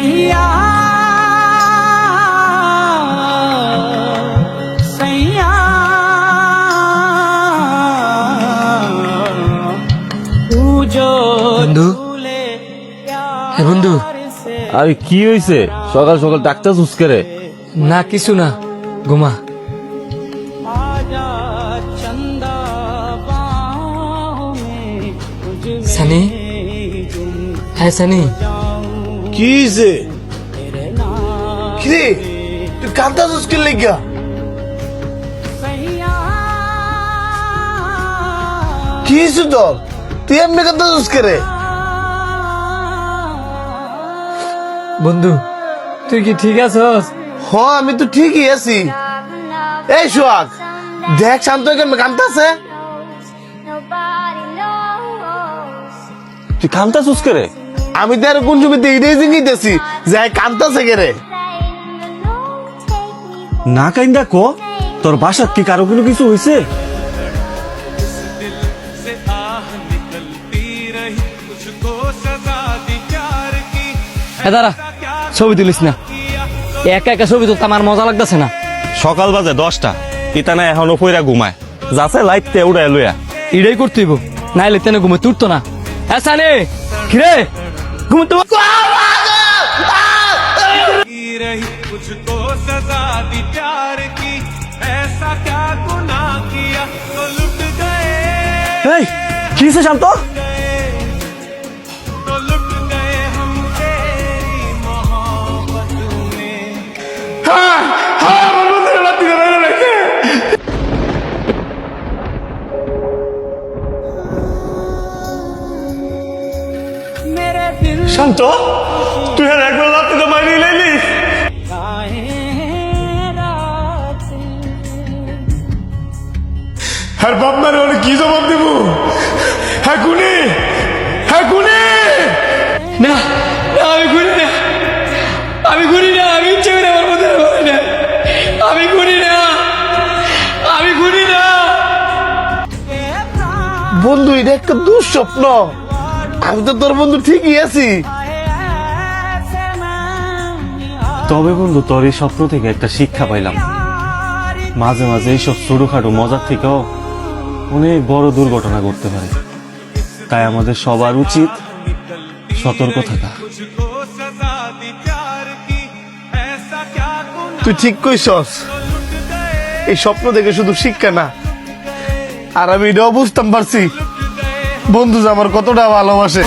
सैया सैया तू जो বন্ধু হে বন্ধু আরে কি হইছে সকাল সকাল ডাক্তার চুসকে রে? না কিছু না ঘুমা आजा चंदा बाहों में तुझ সানি হ্যাঁ সানি কি হইছে? কিরে তুই কাঁদতাছিস কি লাগা? কি হইছে তোর? তুই এমনি কাঁদতাছিস কে রে? বন্ধু তুই কি ঠিক আছস? হ আমি তো ঠিকই আছি। এই সোহাগ দেখ শান্ত কেমন কাঁদতাছে। তুই কামটা চুসকে রে? আমি তো আর কোন জমিতে এটাই জিঙ্গিতেছি যে কাঁদতাছে কে রে। না কাইন্দা কো তোর বাসাত কি কারো কোনো কিছু হইছে? হ্যাঁ দাঁড়া ছবি তুলিস না, একা একা ছবি তুলতে আমার মজা লাগতেছে না। সকাল বাজে 10টা, ইতানা এখনো পইরা ঘুমায়, যাচ্ছে লাইটতে উড়াই লইয়া। এটাই করতে হইব, নাইলে তেনে ঘুমে তুলতো না। হ্যাঁ সানি কিরে ঘুমে তো रही मुझको सजा दी प्यार की ऐसा क्या गुनाह किया तो लुट गए এই কি হইছে শান্ত? तो लुट गए हम तेरी मोहब्बत में मेरे दिल শান্ত তুই আর একবার রাতে তো মাইরি লাইলি। আর বাপ মারে ওরে কি জবাব দেব? হ্যাঁ গুনি, হ্যাঁ গুনি। না না, আমি ঘুরি না, আমি ঘুরি না, আমি ইচ্ছে করে আমার মধ্যে ঘুরি না, আমি ঘুরি না, আমি ঘুরি না। বন্ধু এটা একটা দুঃস্বপ্ন। আমি তো তোর বন্ধু ঠিকই আছি। তবে বন্ধু তোর এই স্বপ্ন থেকে একটা শিক্ষা পাইলাম, মাঝে মাঝে এইসব ছোটখাটো মজার থেকেও অনেক বড় দুর্ঘটনা ঘটতে পারে। তাই আমাদের সবার উচিত সতর্ক থাকা। मुझको सजा दी प्यार की ऐसा क्या गुनाह তুই ঠিক কইছস, এই স্বপ্ন দেখে শুধু শিক্ষা না, আর আমি এটাও বুঝতাম পারছি বন্ধু যে আমার কতটা ভালোবাসে।